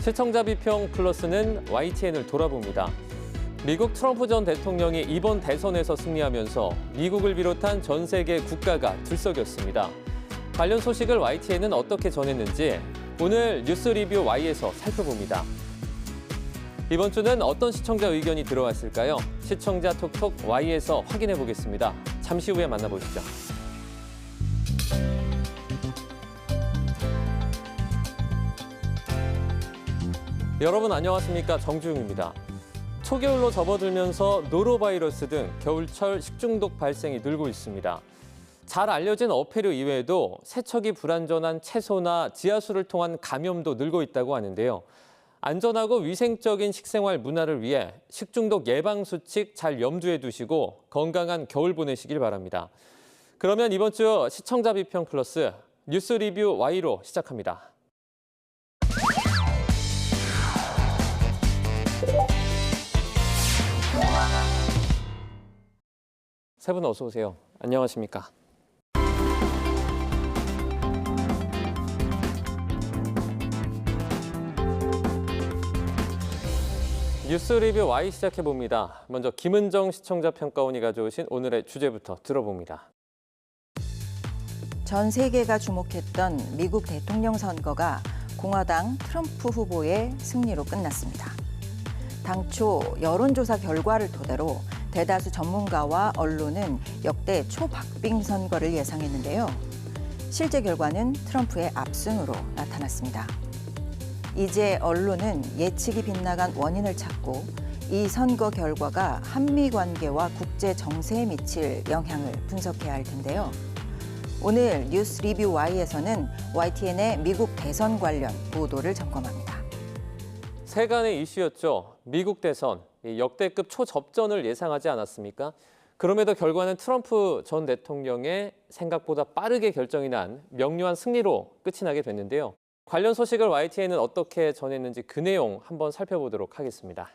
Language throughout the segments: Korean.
시청자 비평 플러스는 YTN을 돌아봅니다. 미국 트럼프 전 대통령이 이번 대선에서 승리하면서 미국을 비롯한 전 세계 국가가 들썩였습니다. 관련 소식을 YTN은 어떻게 전했는지 오늘 뉴스 리뷰 Y에서 살펴봅니다. 이번 주는 어떤 시청자 의견이 들어왔을까요? 시청자 톡톡 Y에서 확인해 보겠습니다. 잠시 후에 만나보시죠. 여러분 안녕하십니까? 정주영입니다. 초겨울로 접어들면서 노로바이러스 등 겨울철 식중독 발생이 늘고 있습니다. 잘 알려진 어패류 이외에도 세척이 불안전한 채소나 지하수를 통한 감염도 늘고 있다고 하는데요. 안전하고 위생적인 식생활 문화를 위해 식중독 예방 수칙 잘 염두에 두시고 건강한 겨울 보내시길 바랍니다. 그러면 이번 주 시청자 비평 플러스 뉴스 리뷰 Y로 시작합니다. 세 분 어서 오세요. 안녕하십니까? 뉴스 리뷰 Y 시작해봅니다. 먼저 김은정 시청자 평가원이 가져오신 오늘의 주제부터 들어봅니다. 전 세계가 주목했던 미국 대통령 선거가 공화당 트럼프 후보의 승리로 끝났습니다. 당초 여론조사 결과를 토대로 대다수 전문가와 언론은 역대 초박빙 선거를 예상했는데요. 실제 결과는 트럼프의 압승으로 나타났습니다. 이제 언론은 예측이 빗나간 원인을 찾고 이 선거 결과가 한미 관계와 국제 정세에 미칠 영향을 분석해야 할 텐데요. 오늘 뉴스 리뷰 Y에서는 YTN의 미국 대선 관련 보도를 점검합니다. 세간의 이슈였죠. 미국 대선, 역대급 초접전을 예상하지 않았습니까? 그럼에도 결과는 트럼프 전 대통령의 생각보다 빠르게 결정이 난 명료한 승리로 끝이 나게 됐는데요. 관련 소식을 YTN은 어떻게 전했는지 그 내용 한번 살펴보도록 하겠습니다.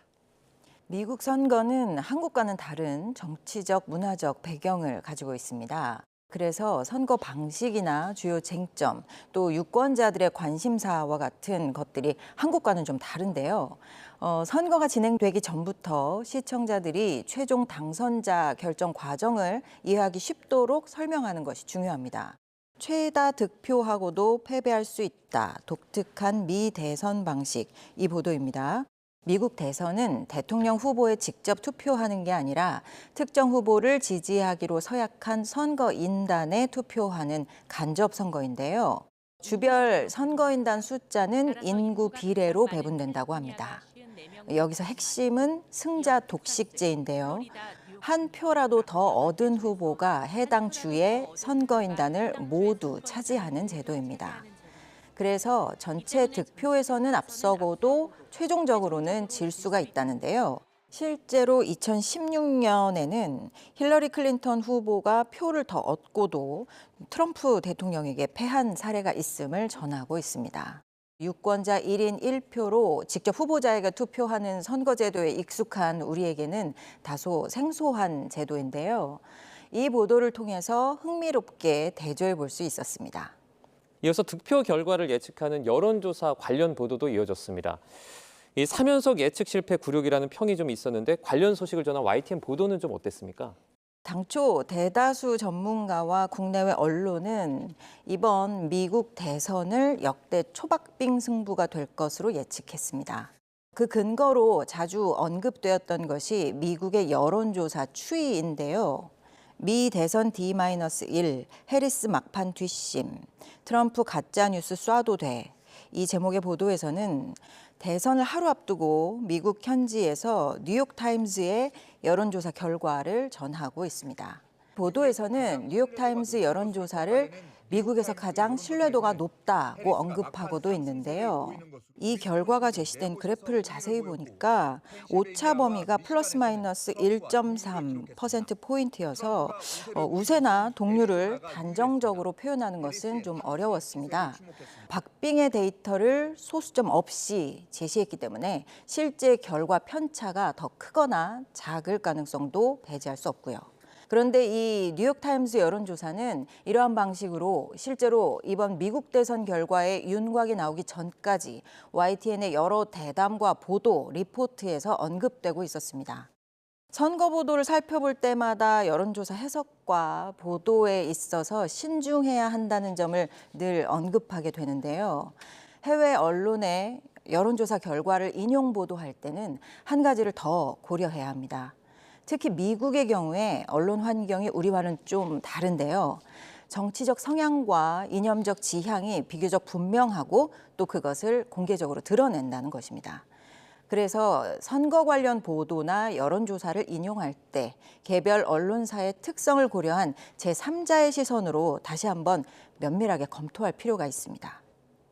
미국 선거는 한국과는 다른 정치적, 문화적 배경을 가지고 있습니다. 그래서 선거 방식이나 주요 쟁점, 또 유권자들의 관심사와 같은 것들이 한국과는 좀 다른데요. 선거가 진행되기 전부터 시청자들이 최종 당선자 결정 과정을 이해하기 쉽도록 설명하는 것이 중요합니다. 최다 득표하고도 패배할 수 있다. 독특한 미 대선 방식, 이 보도입니다. 미국 대선은 대통령 후보에 직접 투표하는 게 아니라 특정 후보를 지지하기로 서약한 선거인단에 투표하는 간접 선거인데요. 주별 선거인단 숫자는 인구 비례로 배분된다고 합니다. 여기서 핵심은 승자 독식제인데요. 한 표라도 더 얻은 후보가 해당 주의 선거인단을 모두 차지하는 제도입니다. 그래서 전체 득표에서는 앞서고도 최종적으로는 질 수가 있다는데요. 실제로 2016년에는 힐러리 클린턴 후보가 표를 더 얻고도 트럼프 대통령에게 패한 사례가 있음을 전하고 있습니다. 유권자 1인 1표로 직접 후보자에게 투표하는 선거제도에 익숙한 우리에게는 다소 생소한 제도인데요. 이 보도를 통해서 흥미롭게 대조해 볼 수 있었습니다. 이어서 득표 결과를 예측하는 여론조사 관련 보도도 이어졌습니다. 이 3연속 예측 실패 굴욕이라는 평이 좀 있었는데 관련 소식을 전한 YTN 보도는 좀 어땠습니까? 당초 대다수 전문가와 국내외 언론은 이번 미국 대선을 역대 초박빙 승부가 될 것으로 예측했습니다. 그 근거로 자주 언급되었던 것이 미국의 여론조사 추이인데요. 미 대선 D-1, 해리스 막판 뒷심, 트럼프 가짜뉴스 쏴도 돼. 이 제목의 보도에서는 대선을 하루 앞두고 미국 현지에서 뉴욕타임즈의 여론조사 결과를 전하고 있습니다. 보도에서는 뉴욕타임즈 여론조사를 미국에서 가장 신뢰도가 높다고 언급하고도 있는데요. 이 결과가 제시된 그래프를 자세히 보니까 오차 범위가 플러스 마이너스 1.3%포인트여서 우세나 동률을 단정적으로 표현하는 것은 좀 어려웠습니다. 박빙의 데이터를 소수점 없이 제시했기 때문에 실제 결과 편차가 더 크거나 작을 가능성도 배제할 수 없고요. 그런데 이 뉴욕타임스 여론조사는 이러한 방식으로 실제로 이번 미국 대선 결과에 윤곽이 나오기 전까지 YTN의 여러 대담과 보도, 리포트에서 언급되고 있었습니다. 선거 보도를 살펴볼 때마다 여론조사 해석과 보도에 있어서 신중해야 한다는 점을 늘 언급하게 되는데요. 해외 언론의 여론조사 결과를 인용 보도할 때는 한 가지를 더 고려해야 합니다. 특히 미국의 경우에 언론 환경이 우리와는 좀 다른데요. 정치적 성향과 이념적 지향이 비교적 분명하고 또 그것을 공개적으로 드러낸다는 것입니다. 그래서 선거 관련 보도나 여론조사를 인용할 때 개별 언론사의 특성을 고려한 제3자의 시선으로 다시 한번 면밀하게 검토할 필요가 있습니다.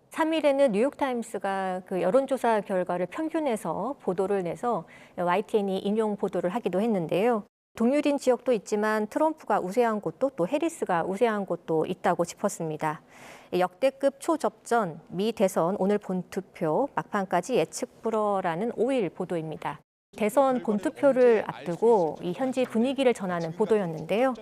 3일에는 뉴욕타임스가 그 여론조사 결과를 평균해서 보도를 내서 YTN이 인용 보도를 하기도 했는데요. 동률인 지역도 있지만 트럼프가 우세한 곳도 또 해리스가 우세한 곳도 있다고 짚었습니다. 역대급 초접전, 미 대선 오늘 본투표, 막판까지 예측 불허라는 5일 보도입니다. 대선 본투표를 앞두고 이 현지 분위기를 전하는 보도였는데요.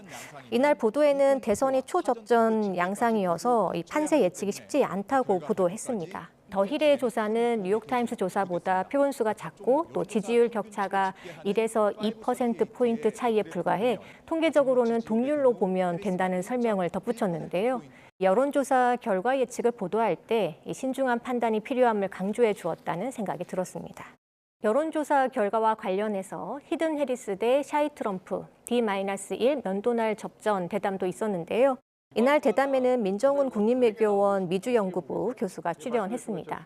이날 보도에는 대선이 초접전 양상이어서 이 판세 예측이 쉽지 않다고 보도했습니다. 더 힐의 조사는 뉴욕타임스 조사보다 표본수가 작고 또 지지율 격차가 1에서 2%포인트 차이에 불과해 통계적으로는 동률로 보면 된다는 설명을 덧붙였는데요. 여론조사 결과 예측을 보도할 때 신중한 판단이 필요함을 강조해 주었다는 생각이 들었습니다. 여론조사 결과와 관련해서 히든 해리스 대 샤이 트럼프 D-1 면도날 접전 대담도 있었는데요. 이날 대담에는 민정훈 국립외교원 미주연구부 교수가 출연했습니다.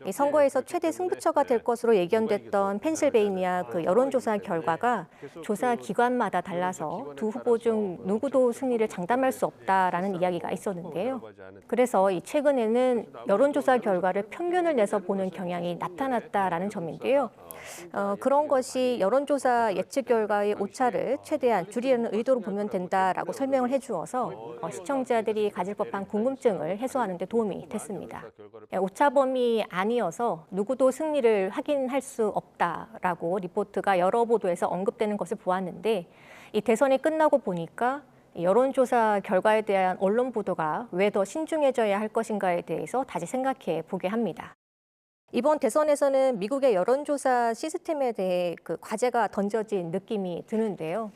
이 선거에서 최대 승부처가 될 것으로 예견됐던 펜실베이니아 그 여론조사 결과가 조사 기관마다 달라서 두 후보 중 누구도 승리를 장담할 수 없다라는 이야기가 있었는데요. 그래서 이 최근에는 여론조사 결과를 평균을 내서 보는 경향이 나타났다라는 점인데요. 그런 것이 여론조사 예측 결과의 오차를 최대한 줄이려는 의도로 보면 된다라고 설명을 해주어서 시청자들이 가질 법한 궁금증을 해소하는 데 도움이 됐습니다. 오차범위 아니어서 누구도 승리를 확인할 수 없다라고 리포트가 여러 보도에서 언급되는 것을 보았는데 이 대선이 끝나고 보니까 여론조사 결과에 대한 언론 보도가 왜 더 신중해져야 할 것인가에 대해서 다시 생각해 보게 합니다. 이번 대선에서는 미국의 여론조사 시스템에 대해 그 과제가 던져진 느낌이 드는데요.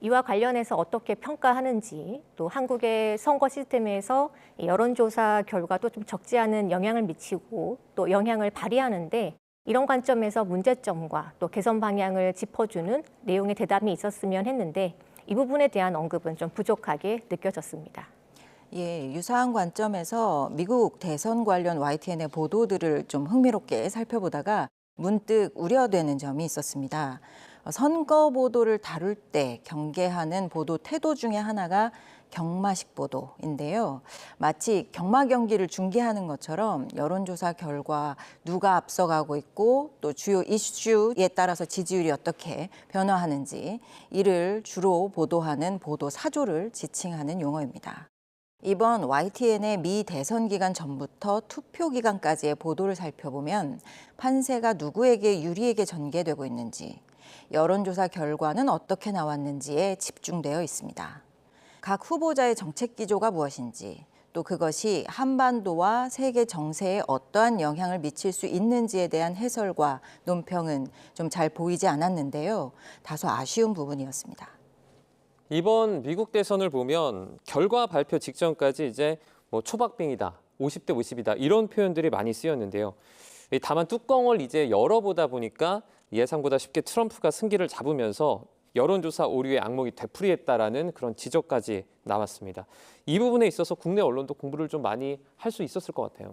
이와 관련해서 어떻게 평가하는지, 또 한국의 선거 시스템에서 여론조사 결과도 좀 적지 않은 영향을 미치고 또 영향을 발휘하는데 이런 관점에서 문제점과 또 개선 방향을 짚어주는 내용의 대담이 있었으면 했는데 이 부분에 대한 언급은 좀 부족하게 느껴졌습니다. 예, 유사한 관점에서 미국 대선 관련 YTN의 보도들을 좀 흥미롭게 살펴보다가 문득 우려되는 점이 있었습니다. 선거 보도를 다룰 때 경계하는 보도 태도 중에 하나가 경마식 보도인데요. 마치 경마 경기를 중계하는 것처럼 여론조사 결과 누가 앞서가고 있고 또 주요 이슈에 따라서 지지율이 어떻게 변화하는지 이를 주로 보도하는 보도 사조를 지칭하는 용어입니다. 이번 YTN의 미 대선 기간 전부터 투표 기간까지의 보도를 살펴보면 판세가 누구에게 유리하게 전개되고 있는지, 여론조사 결과는 어떻게 나왔는지에 집중되어 있습니다. 각 후보자의 정책 기조가 무엇인지, 또 그것이 한반도와 세계 정세에 어떠한 영향을 미칠 수 있는지에 대한 해설과 논평은 좀 잘 보이지 않았는데요. 다소 아쉬운 부분이었습니다. 이번 미국 대선을 보면 결과 발표 직전까지 이제 초박빙이다, 50대 50이다 이런 표현들이 많이 쓰였는데요. 다만 뚜껑을 이제 열어보다 보니까 예상보다 쉽게 트럼프가 승기를 잡으면서 여론조사 오류의 악몽이 되풀이했다라는 그런 지적까지 나왔습니다. 이 부분에 있어서 국내 언론도 공부를 좀 많이 할 수 있었을 것 같아요.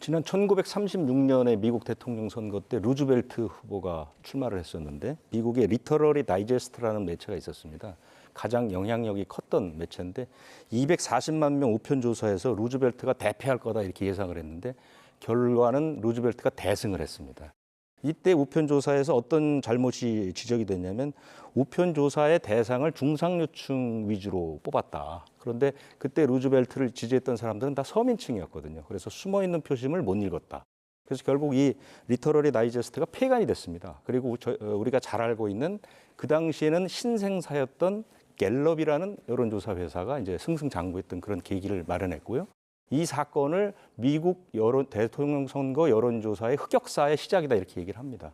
지난 1936년에 미국 대통령 선거 때 루즈벨트 후보가 출마를 했었는데 미국의 리터러리 다이제스트라는 매체가 있었습니다. 가장 영향력이 컸던 매체인데 240만 명 우편 조사에서 루즈벨트가 대패할 거다 이렇게 예상을 했는데 결과는 루즈벨트가 대승을 했습니다. 이때 우편 조사에서 어떤 잘못이 지적이 됐냐면 우편 조사의 대상을 중상류층 위주로 뽑았다. 그런데 그때 루즈벨트를 지지했던 사람들은 다 서민층이었거든요. 그래서 숨어있는 표심을 못 읽었다. 그래서 결국 이 리터러리 다이제스트가 폐간이 됐습니다. 그리고 우리가 잘 알고 있는 그 당시에는 신생사였던 갤럽이라는 여론조사 회사가 이제 승승장구했던 그런 계기를 마련했고요. 이 사건을 미국 대통령 선거 여론조사의 흑역사의 시작이다 이렇게 얘기를 합니다.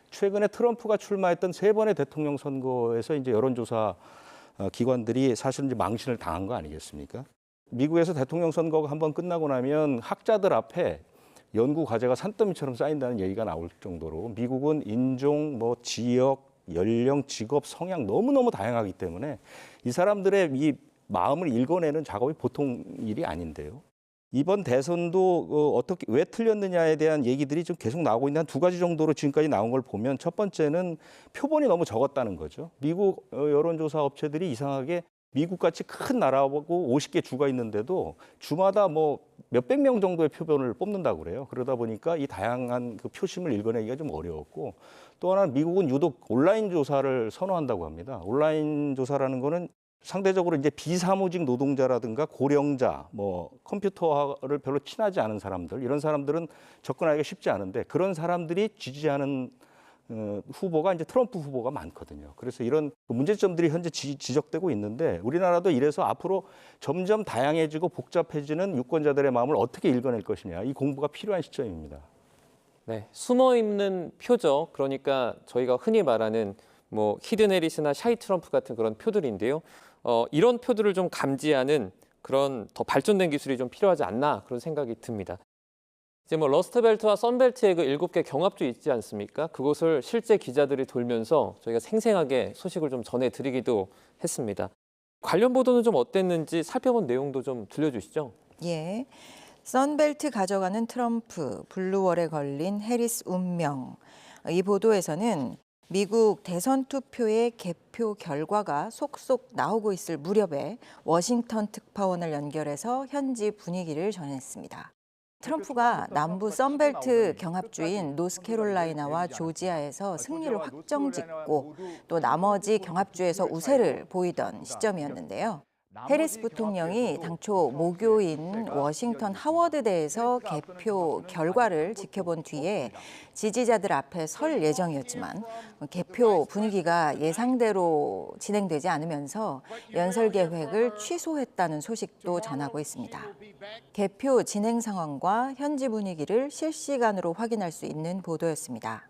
최근에 트럼프가 출마했던 3번의 대통령 선거에서 이제 여론조사 기관들이 사실 이제 망신을 당한 거 아니겠습니까? 미국에서 대통령 선거가 한번 끝나고 나면 학자들 앞에 연구 과제가 산더미처럼 쌓인다는 얘기가 나올 정도로 미국은 인종, 지역, 연령, 직업, 성향 너무너무 다양하기 때문에 이 사람들의 이 마음을 읽어내는 작업이 보통 일이 아닌데요. 이번 대선도 어떻게 왜 틀렸느냐에 대한 얘기들이 좀 계속 나오고 있는 한 2가지 정도로 지금까지 나온 걸 보면 첫 번째는 표본이 너무 적었다는 거죠. 미국 여론조사 업체들이 이상하게 미국같이 큰 나라하고 50개 주가 있는데도 주마다 몇백 명 정도의 표본을 뽑는다고 그래요. 그러다 보니까 이 다양한 그 표심을 읽어내기가 좀 어려웠고 또 하나는 미국은 유독 온라인 조사를 선호한다고 합니다. 온라인 조사라는 거는 상대적으로 이제 비사무직 노동자라든가 고령자, 컴퓨터를 별로 친하지 않은 사람들, 이런 사람들은 접근하기가 쉽지 않은데 그런 사람들이 지지하는 후보가 이제 트럼프 후보가 많거든요. 그래서 이런 문제점들이 현재 지적되고 있는데 우리나라도 이래서 앞으로 점점 다양해지고 복잡해지는 유권자들의 마음을 어떻게 읽어낼 것이냐, 이 공부가 필요한 시점입니다. 네, 숨어 있는 표죠. 그러니까 저희가 흔히 말하는 히든 해리스나 샤이 트럼프 같은 그런 표들인데요. 이런 표들을 좀 감지하는 그런 더 발전된 기술이 좀 필요하지 않나 그런 생각이 듭니다. 이제 러스트벨트와 선벨트의 그 7개 경합주 있지 않습니까? 그곳을 실제 기자들이 돌면서 저희가 생생하게 소식을 좀 전해드리기도 했습니다. 관련 보도는 좀 어땠는지 살펴본 내용도 좀 들려주시죠. 예. 선벨트 가져가는 트럼프, 블루월에 걸린 해리스 운명. 이 보도에서는 미국 대선 투표의 개표 결과가 속속 나오고 있을 무렵에 워싱턴 특파원을 연결해서 현지 분위기를 전했습니다. 트럼프가 남부 선벨트 경합주인 노스캐롤라이나와 조지아에서 승리를 확정짓고 또 나머지 경합주에서 우세를 보이던 시점이었는데요. 해리스 부통령이 당초 모교인 워싱턴 하워드대에서 개표 결과를 지켜본 뒤에 지지자들 앞에 설 예정이었지만 개표 분위기가 예상대로 진행되지 않으면서 연설 계획을 취소했다는 소식도 전하고 있습니다. 개표 진행 상황과 현지 분위기를 실시간으로 확인할 수 있는 보도였습니다.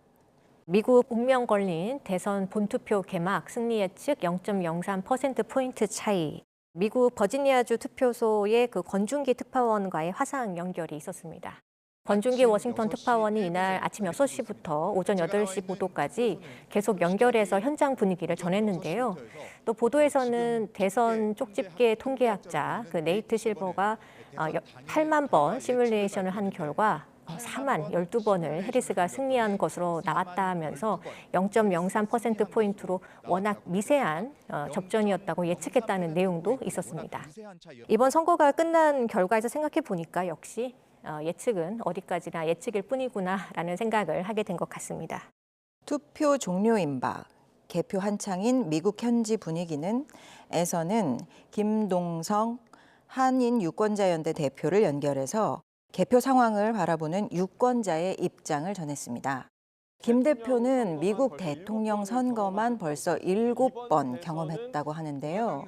미국 운명 걸린 대선 본투표 개막 승리 예측 0.03%포인트 차이. 미국 버지니아주 투표소의 그 권준기 특파원과의 화상 연결이 있었습니다. 권준기 워싱턴 특파원이 이날 아침 6시부터 오전 8시 보도까지 계속 연결해서 현장 분위기를 전했는데요. 또 보도에서는 대선 쪽집게 통계학자 그 네이트 실버가 8만 번 시뮬레이션을 한 결과 4만 12번을 해리스가 승리한 것으로 나왔다 하면서 0.03%포인트로 워낙 미세한 접전이었다고 예측했다는 내용도 있었습니다. 이번 선거가 끝난 결과에서 생각해 보니까 역시 예측은 어디까지나 예측일 뿐이구나라는 생각을 하게 된 것 같습니다. 투표 종료 임박, 개표 한창인 미국 현지 분위기는 에서는 김동성 한인 유권자연대 대표를 연결해서 개표 상황을 바라보는 유권자의 입장을 전했습니다. 김 대표는 미국 대통령 선거만 벌써 7번 경험했다고 하는데요.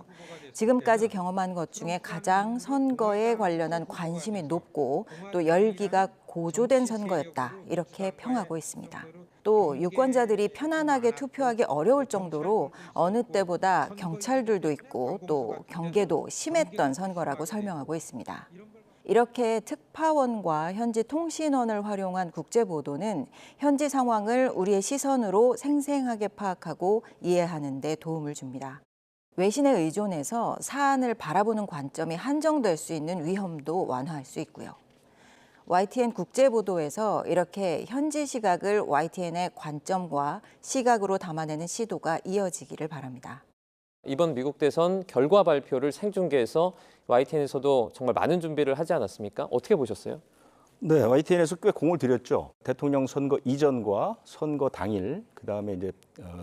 지금까지 경험한 것 중에 가장 선거에 관련한 관심이 높고 또 열기가 고조된 선거였다, 이렇게 평하고 있습니다. 또 유권자들이 편안하게 투표하기 어려울 정도로 어느 때보다 경찰들도 있고 또 경계도 심했던 선거라고 설명하고 있습니다. 이렇게 특파원과 현지 통신원을 활용한 국제보도는 현지 상황을 우리의 시선으로 생생하게 파악하고 이해하는 데 도움을 줍니다. 외신에 의존해서 사안을 바라보는 관점이 한정될 수 있는 위험도 완화할 수 있고요. YTN 국제보도에서 이렇게 현지 시각을 YTN의 관점과 시각으로 담아내는 시도가 이어지기를 바랍니다. 이번 미국 대선 결과 발표를 생중계해서 YTN에서도 정말 많은 준비를 하지 않았습니까? 어떻게 보셨어요? 네, YTN에서 꽤 공을 들였죠. 대통령 선거 이전과 선거 당일, 그다음에 이제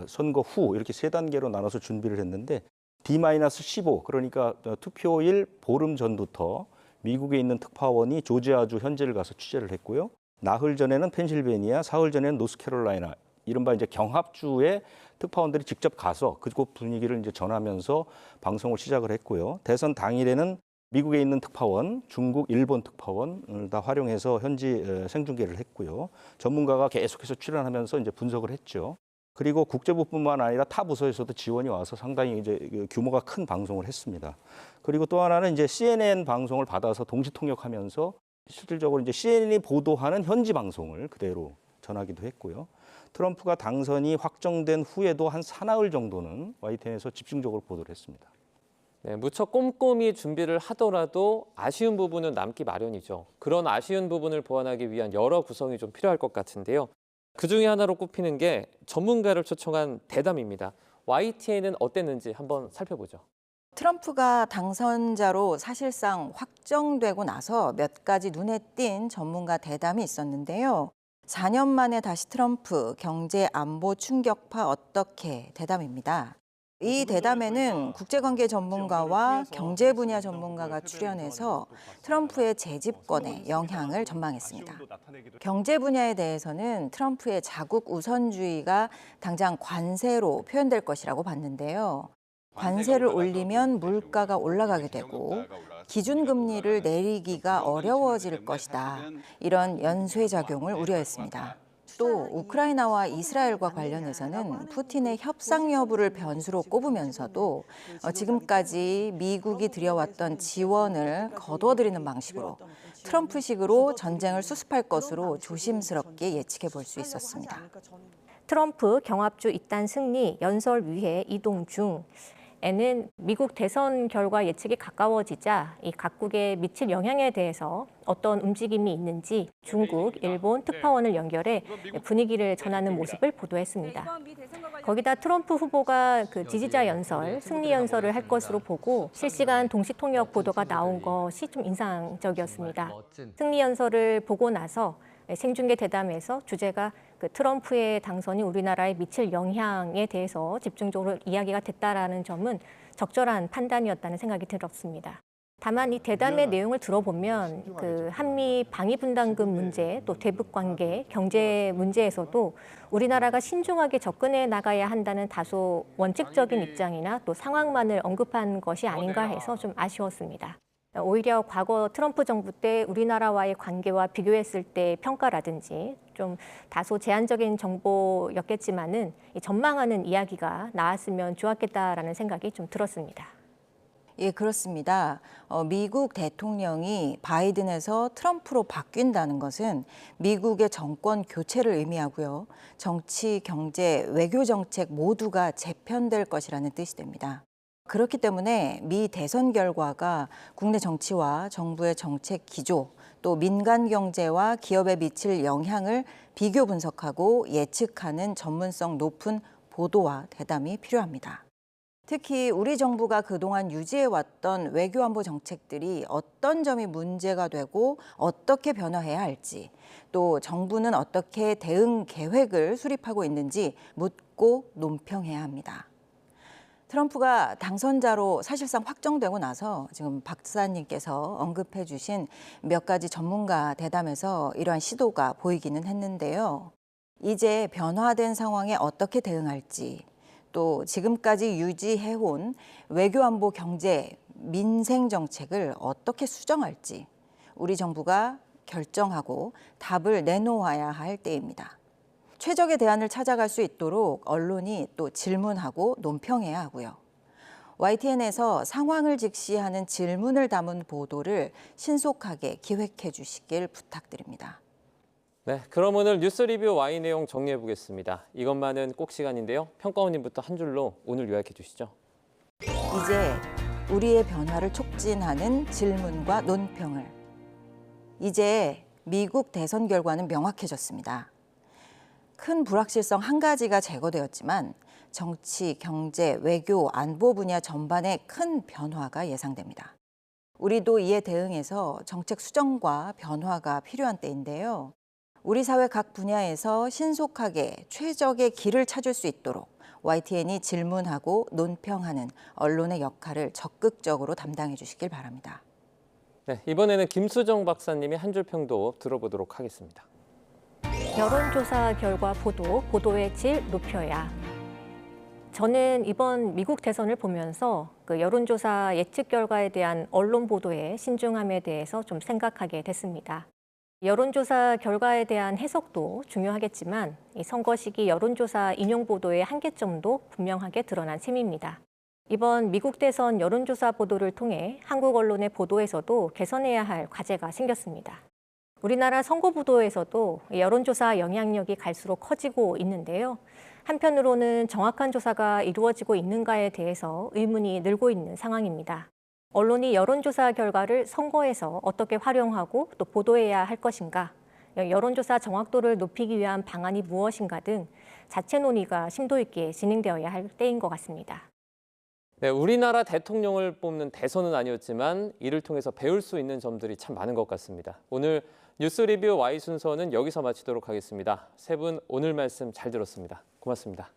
선거 후 이렇게 3단계로 나눠서 준비를 했는데 D-15, 그러니까 투표일 보름 전부터 미국에 있는 특파원이 조지아주 현지를 가서 취재를 했고요. 나흘 전에는 펜실베니아, 사흘 전에는 노스캐롤라이나, 이른바 이제 경합주의 특파원들이 직접 가서 그곳 분위기를 이제 전하면서 방송을 시작을 했고요. 대선 당일에는 미국에 있는 특파원, 중국, 일본 특파원을 다 활용해서 현지 생중계를 했고요. 전문가가 계속해서 출연하면서 이제 분석을 했죠. 그리고 국제부뿐만 아니라 타 부서에서도 지원이 와서 상당히 이제 규모가 큰 방송을 했습니다. 그리고 또 하나는 이제 CNN 방송을 받아서 동시 통역하면서 실질적으로 이제 CNN이 보도하는 현지 방송을 그대로 전하기도 했고요. 트럼프가 당선이 확정된 후에도 한 사나흘 정도는 YTN에서 집중적으로 보도를 했습니다. 네, 무척 꼼꼼히 준비를 하더라도 아쉬운 부분은 남기 마련이죠. 그런 아쉬운 부분을 보완하기 위한 여러 구성이 좀 필요할 것 같은데요. 그중에 하나로 꼽히는 게 전문가를 초청한 대담입니다. YTN은 어땠는지 한번 살펴보죠. 트럼프가 당선자로 사실상 확정되고 나서 몇 가지 눈에 띈 전문가 대담이 있었는데요. 4년 만에 다시 트럼프 경제 안보 충격파 어떻게 대담입니다. 이 대담에는 국제관계 전문가와 경제 분야 전문가가 출연해서 트럼프의 재집권에 영향을 전망했습니다. 경제 분야에 대해서는 트럼프의 자국 우선주의가 당장 관세로 표현될 것이라고 봤는데요. 관세를 올리면 물가가 올라가게 되고 기준금리를 내리기가 어려워질 것이다. 이런 연쇄작용을 우려했습니다. 또 우크라이나와 이스라엘과 관련해서는 푸틴의 협상 여부를 변수로 꼽으면서도 지금까지 미국이 들여왔던 지원을 거둬들이는 방식으로 트럼프식으로 전쟁을 수습할 것으로 조심스럽게 예측해 볼 수 있었습니다. 트럼프 경합주 잇단 승리 연설 위해 이동 중. 에는 미국 대선 결과 예측이 가까워지자 이 각국에 미칠 영향에 대해서 어떤 움직임이 있는지 중국, 일본 특파원을 연결해 분위기를 전하는 모습을 보도했습니다. 거기다 트럼프 후보가 그 지지자 연설, 승리 연설을 할 것으로 보고 실시간 동시 통역 보도가 나온 것이 좀 인상적이었습니다. 승리 연설을 보고 나서 생중계 대담에서 주제가 그 트럼프의 당선이 우리나라에 미칠 영향에 대해서 집중적으로 이야기가 됐다라는 점은 적절한 판단이었다는 생각이 들었습니다. 다만 이 대담의 내용을 들어보면 그 한미 방위분담금 문제, 또 대북 관계, 경제 문제에서도 우리나라가 신중하게 접근해 나가야 한다는 다소 원칙적인 입장이나 또 상황만을 언급한 것이 아닌가 해서 좀 아쉬웠습니다. 오히려 과거 트럼프 정부 때 우리나라와의 관계와 비교했을 때 평가라든지 좀 다소 제한적인 정보였겠지만은 전망하는 이야기가 나왔으면 좋았겠다라는 생각이 좀 들었습니다. 예, 그렇습니다. 미국 대통령이 바이든에서 트럼프로 바뀐다는 것은 미국의 정권 교체를 의미하고요. 정치, 경제, 외교 정책 모두가 재편될 것이라는 뜻이 됩니다. 그렇기 때문에 미 대선 결과가 국내 정치와 정부의 정책 기조, 또 민간 경제와 기업에 미칠 영향을 비교 분석하고 예측하는 전문성 높은 보도와 대담이 필요합니다. 특히 우리 정부가 그동안 유지해왔던 외교안보 정책들이 어떤 점이 문제가 되고 어떻게 변화해야 할지, 또 정부는 어떻게 대응 계획을 수립하고 있는지 묻고 논평해야 합니다. 트럼프가 당선자로 사실상 확정되고 나서 지금 박사님께서 언급해 주신 몇 가지 전문가 대담에서 이러한 시도가 보이기는 했는데요. 이제 변화된 상황에 어떻게 대응할지, 또 지금까지 유지해온 외교안보 경제, 민생 정책을 어떻게 수정할지 우리 정부가 결정하고 답을 내놓아야 할 때입니다. 최적의 대안을 찾아갈 수 있도록 언론이 또 질문하고 논평해야 하고요. YTN에서 상황을 직시하는 질문을 담은 보도를 신속하게 기획해 주시길 부탁드립니다. 네, 그럼 오늘 뉴스 리뷰 Y 내용 정리해 보겠습니다. 이것만은 꼭 시간인데요. 평가원님부터 한 줄로 오늘 요약해 주시죠. 이제 우리의 변화를 촉진하는 질문과 논평을. 이제 미국 대선 결과는 명확해졌습니다. 큰 불확실성 한 가지가 제거되었지만 정치, 경제, 외교, 안보 분야 전반에 큰 변화가 예상됩니다. 우리도 이에 대응해서 정책 수정과 변화가 필요한 때인데요. 우리 사회 각 분야에서 신속하게 최적의 길을 찾을 수 있도록 YTN이 질문하고 논평하는 언론의 역할을 적극적으로 담당해 주시길 바랍니다. 네, 이번에는 김수정 박사님의 한 줄 평도 들어보도록 하겠습니다. 여론조사 결과 보도의 질 높여야. 저는 이번 미국 대선을 보면서 그 여론조사 예측 결과에 대한 언론 보도의 신중함에 대해서 좀 생각하게 됐습니다. 여론조사 결과에 대한 해석도 중요하겠지만 이 선거 시기 여론조사 인용 보도의 한계점도 분명하게 드러난 셈입니다. 이번 미국 대선 여론조사 보도를 통해 한국 언론의 보도에서도 개선해야 할 과제가 생겼습니다. 우리나라 선거 보도에서도 여론조사 영향력이 갈수록 커지고 있는데요. 한편으로는 정확한 조사가 이루어지고 있는가에 대해서 의문이 늘고 있는 상황입니다. 언론이 여론조사 결과를 선거에서 어떻게 활용하고 또 보도해야 할 것인가, 여론조사 정확도를 높이기 위한 방안이 무엇인가 등 자체 논의가 심도 있게 진행되어야 할 때인 것 같습니다. 네, 우리나라 대통령을 뽑는 대선은 아니었지만 이를 통해서 배울 수 있는 점들이 참 많은 것 같습니다. 오늘 뉴스 리뷰 Y 순서는 여기서 마치도록 하겠습니다. 세 분 오늘 말씀 잘 들었습니다. 고맙습니다.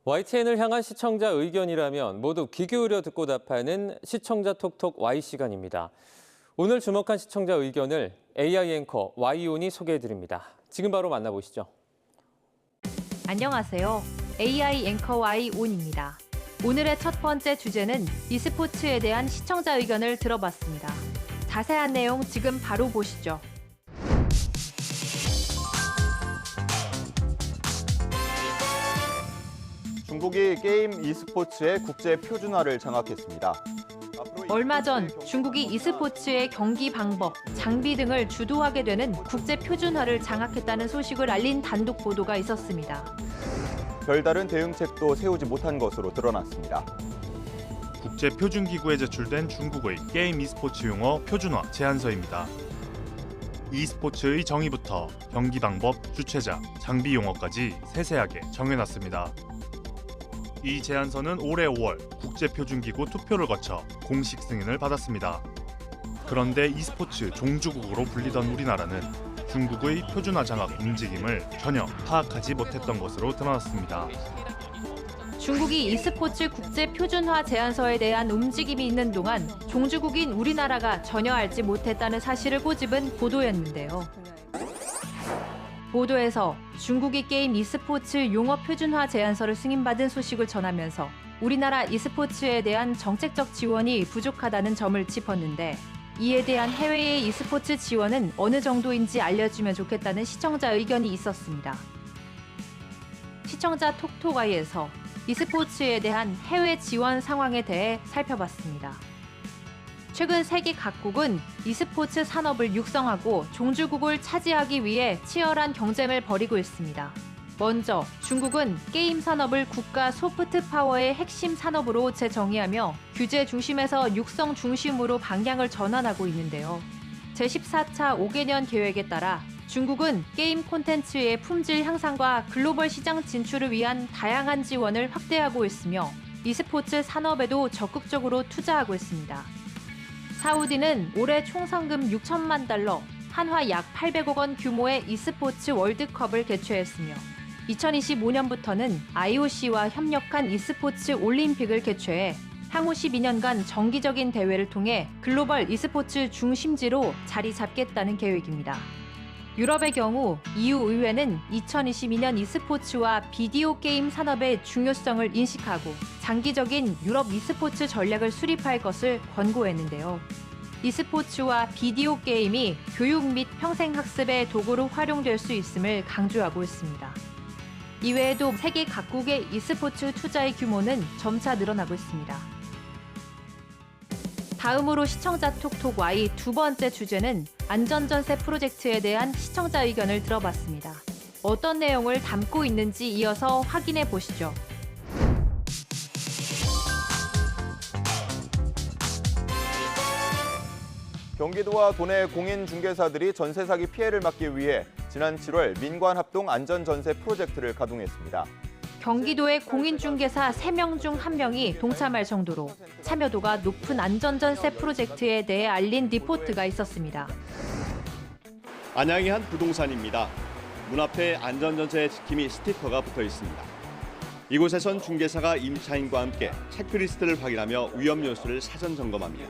YTN을 향한 시청자 의견이라면 모두 귀 기울여 듣고 답하는 시청자 톡톡 Y 시간입니다. 오늘 주목한 시청자 의견을 AI 앵커 Y온이 소개해드립니다. 지금 바로 만나보시죠. 안녕하세요. AI 앵커 Y온입니다. 오늘의 첫 번째 주제는 e스포츠에 대한 시청자 의견을 들어봤습니다. 자세한 내용 지금 바로 보시죠. 중국이 게임 e스포츠의 국제 표준화를 장악했습니다. 얼마 전 중국이 e스포츠의 경기 방법, 장비 등을 주도하게 되는 국제 표준화를 장악했다는 소식을 알린 단독 보도가 있었습니다. 별다른 대응책도 세우지 못한 것으로 드러났습니다. 국제표준기구에 제출된 중국의 게임 e스포츠 용어 표준화 제안서입니다. e스포츠의 정의부터 경기 방법, 주최자, 장비 용어까지 세세하게 정해놨습니다. 이 제안서는 올해 5월 국제표준기구 투표를 거쳐 공식 승인을 받았습니다. 그런데 e스포츠 종주국으로 불리던 우리나라는 중국의 표준화 장악 움직임을 전혀 파악하지 못했던 것으로 드러났습니다. 중국이 e스포츠 국제 표준화 제안서에 대한 움직임이 있는 동안 종주국인 우리나라가 전혀 알지 못했다는 사실을 꼬집은 보도였는데요. 보도에서 중국이 게임 e스포츠 용어 표준화 제안서를 승인받은 소식을 전하면서 우리나라 e스포츠에 대한 정책적 지원이 부족하다는 점을 짚었는데 이에 대한 해외의 e스포츠 지원은 어느 정도인지 알려주면 좋겠다는 시청자 의견이 있었습니다. 시청자 톡톡아이에서 e스포츠에 대한 해외 지원 상황에 대해 살펴봤습니다. 최근 세계 각국은 e스포츠 산업을 육성하고 종주국을 차지하기 위해 치열한 경쟁을 벌이고 있습니다. 먼저 중국은 게임 산업을 국가 소프트 파워의 핵심 산업으로 재정의하며 규제 중심에서 육성 중심으로 방향을 전환하고 있는데요. 제14차 5개년 계획에 따라 중국은 게임 콘텐츠의 품질 향상과 글로벌 시장 진출을 위한 다양한 지원을 확대하고 있으며 e스포츠 산업에도 적극적으로 투자하고 있습니다. 사우디는 올해 총 상금 6천만 달러, 한화 약 800억 원 규모의 e스포츠 월드컵을 개최했으며 2025년부터는 IOC와 협력한 e스포츠 올림픽을 개최해 향후 12년간 정기적인 대회를 통해 글로벌 e스포츠 중심지로 자리 잡겠다는 계획입니다. 유럽의 경우 EU 의회는 2022년 e스포츠와 비디오 게임 산업의 중요성을 인식하고 장기적인 유럽 e스포츠 전략을 수립할 것을 권고했는데요. e스포츠와 비디오 게임이 교육 및 평생학습의 도구로 활용될 수 있음을 강조하고 있습니다. 이외에도 세계 각국의 e스포츠 투자의 규모는 점차 늘어나고 있습니다. 다음으로 시청자 톡톡 Y 두 번째 주제는 안전전세 프로젝트에 대한 시청자 의견을 들어봤습니다. 어떤 내용을 담고 있는지 이어서 확인해 보시죠. 경기도와 도내 공인중개사들이 전세 사기 피해를 막기 위해 지난 7월 민관합동 안전전세 프로젝트를 가동했습니다. 경기도의 공인중개사 3명 중 1명이 동참할 정도로 참여도가 높은 안전전세 프로젝트에 대해 알린 리포트가 있었습니다. 안양의 한 부동산입니다. 문 앞에 안전전세 지킴이 스티커가 붙어 있습니다. 이곳에선 중개사가 임차인과 함께 체크리스트를 확인하며 위험 요소를 사전 점검합니다.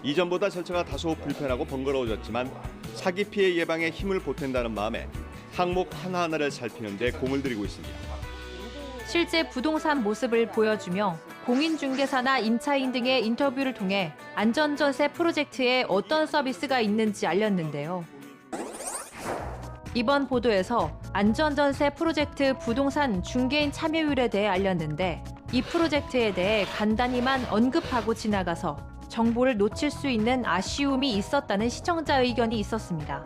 이전보다 절차가 다소 불편하고 번거로워졌지만 사기 피해 예방에 힘을 보탠다는 마음에 항목 하나하나를 살피는 데 공을 들이고 있습니다. 실제 부동산 모습을 보여주며 공인중개사나 임차인 등의 인터뷰를 통해 안전전세 프로젝트에 어떤 서비스가 있는지 알렸는데요. 이번 보도에서 안전전세 프로젝트 부동산 중개인 참여율에 대해 알렸는데 이 프로젝트에 대해 간단히만 언급하고 지나가서 정보를 놓칠 수 있는 아쉬움이 있었다는 시청자 의견이 있었습니다.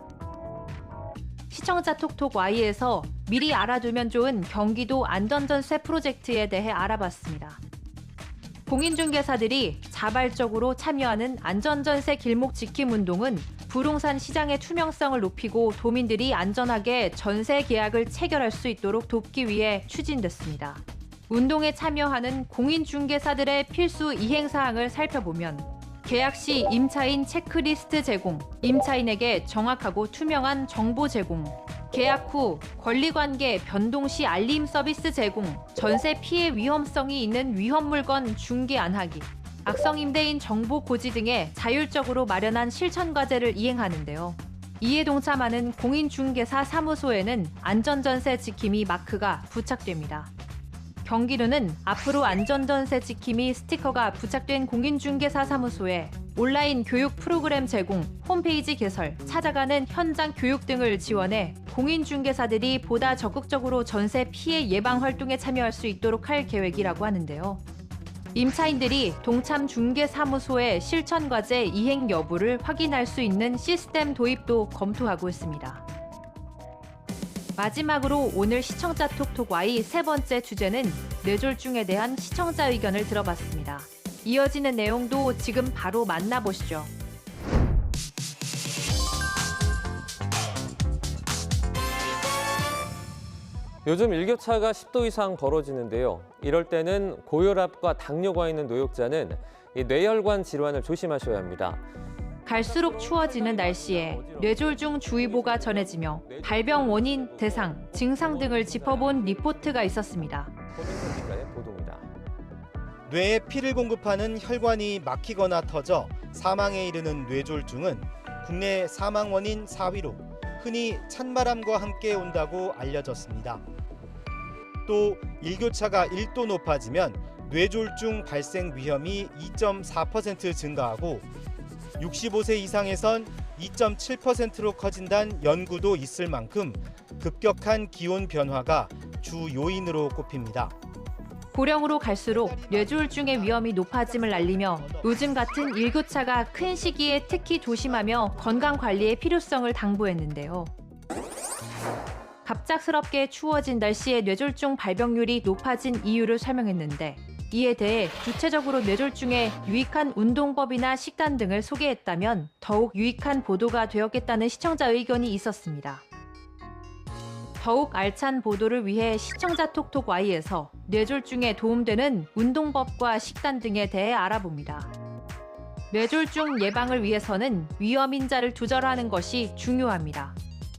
시청자 톡톡 Y에서 미리 알아두면 좋은 경기도 안전전세 프로젝트에 대해 알아봤습니다. 공인중개사들이 자발적으로 참여하는 안전전세 길목 지킴 운동은 부동산 시장의 투명성을 높이고 도민들이 안전하게 전세 계약을 체결할 수 있도록 돕기 위해 추진됐습니다. 운동에 참여하는 공인중개사들의 필수 이행사항을 살펴보면 계약 시 임차인 체크리스트 제공, 임차인에게 정확하고 투명한 정보 제공, 계약 후 권리관계 변동 시 알림 서비스 제공, 전세 피해 위험성이 있는 위험 물건 중개 안 하기, 악성 임대인 정보 고지 등의 자율적으로 마련한 실천 과제를 이행하는데요. 이에 동참하는 공인중개사 사무소에는 안전전세 지킴이 마크가 부착됩니다. 경기도는 앞으로 안전전세 지킴이 스티커가 부착된 공인중개사 사무소에 온라인 교육 프로그램 제공, 홈페이지 개설, 찾아가는 현장 교육 등을 지원해 공인중개사들이 보다 적극적으로 전세 피해 예방 활동에 참여할 수 있도록 할 계획이라고 하는데요. 임차인들이 동참 중개사무소의 실천 과제 이행 여부를 확인할 수 있는 시스템 도입도 검토하고 있습니다. 마지막으로 오늘 시청자 톡톡 Y 세 번째 주제는 뇌졸중에 대한 시청자 의견을 들어봤습니다. 이어지는 내용도 지금 바로 만나보시죠. 요즘 일교차가 10도 이상 벌어지는데요. 이럴 때는 고혈압과 당뇨가 있는 노약자는 이 뇌혈관 질환을 조심하셔야 합니다. 갈수록 추워지는 날씨에 뇌졸중 주의보가 전해지며 발병 원인, 대상, 증상 등을 짚어본 리포트가 있었습니다. 고민선 기자의 보도입니다. 뇌에 피를 공급하는 혈관이 막히거나 터져 사망에 이르는 뇌졸중은 국내 사망 원인 4위로 흔히 찬바람과 함께 온다고 알려졌습니다. 또 일교차가 1도 높아지면 뇌졸중 발생 위험이 2.4% 증가하고 65세 이상에선 2.7%로 커진다는 연구도 있을 만큼 급격한 기온 변화가 주 요인으로 꼽힙니다. 고령으로 갈수록 뇌졸중의 위험이 높아짐을 알리며 요즘 같은 일교차가 큰 시기에 특히 조심하며 건강 관리의 필요성을 당부했는데요. 갑작스럽게 추워진 날씨에 뇌졸중 발병률이 높아진 이유를 설명했는데 이에 대해 구체적으로 뇌졸중에 유익한 운동법이나 식단 등을 소개했다면 더욱 유익한 보도가 되었겠다는 시청자 의견이 있었습니다. 더욱 알찬 보도를 위해 시청자 톡톡 Y에서 뇌졸중에 도움되는 운동법과 식단 등에 대해 알아봅니다. 뇌졸중 예방을 위해서는 위험인자를 조절하는 것이 중요합니다.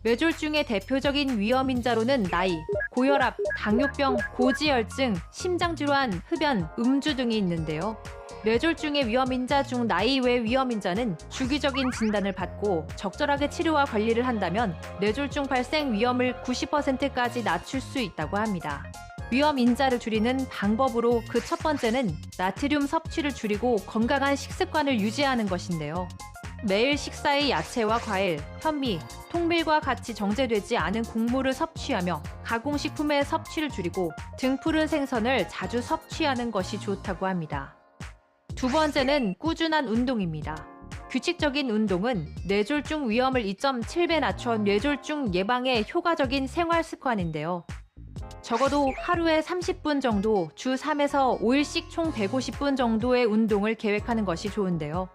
뇌졸중의 대표적인 위험인자로는 나이, 고혈압, 당뇨병, 고지혈증, 심장질환, 흡연, 음주 등이 있는데요. 뇌졸중의 위험인자 중 나이 외 위험인자는 주기적인 진단을 받고 적절하게 치료와 관리를 한다면 뇌졸중 발생 위험을 90%까지 낮출 수 있다고 합니다. 위험인자를 줄이는 방법으로 그 첫 번째는 나트륨 섭취를 줄이고 건강한 식습관을 유지하는 것인데요. 매일 식사에 야채와 과일, 현미, 통밀과 같이 정제되지 않은 곡물을 섭취하며 가공식품의 섭취를 줄이고 등푸른 생선을 자주 섭취하는 것이 좋다고 합니다. 두 번째는 꾸준한 운동입니다. 규칙적인 운동은 뇌졸중 위험을 2.7배 낮춰 뇌졸중 예방에 효과적인 생활 습관인데요. 적어도 하루에 30분 정도, 주 3에서 5일씩 총 150분 정도의 운동을 계획하는 것이 좋은데요.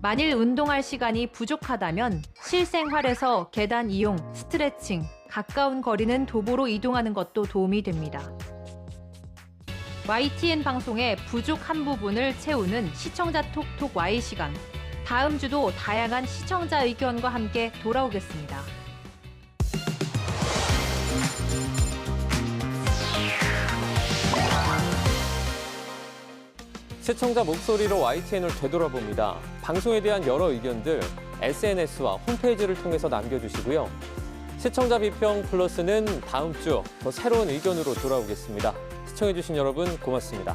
만일 운동할 시간이 부족하다면 실생활에서 계단 이용, 스트레칭, 가까운 거리는 도보로 이동하는 것도 도움이 됩니다. YTN 방송의 부족한 부분을 채우는 시청자 톡톡 Y 시간. 다음 주도 다양한 시청자 의견과 함께 돌아오겠습니다. 시청자 목소리로 YTN을 되돌아봅니다. 방송에 대한 여러 의견들 SNS와 홈페이지를 통해서 남겨주시고요. 시청자 비평 플러스는 다음 주 더 새로운 의견으로 돌아오겠습니다. 시청해주신 여러분 고맙습니다.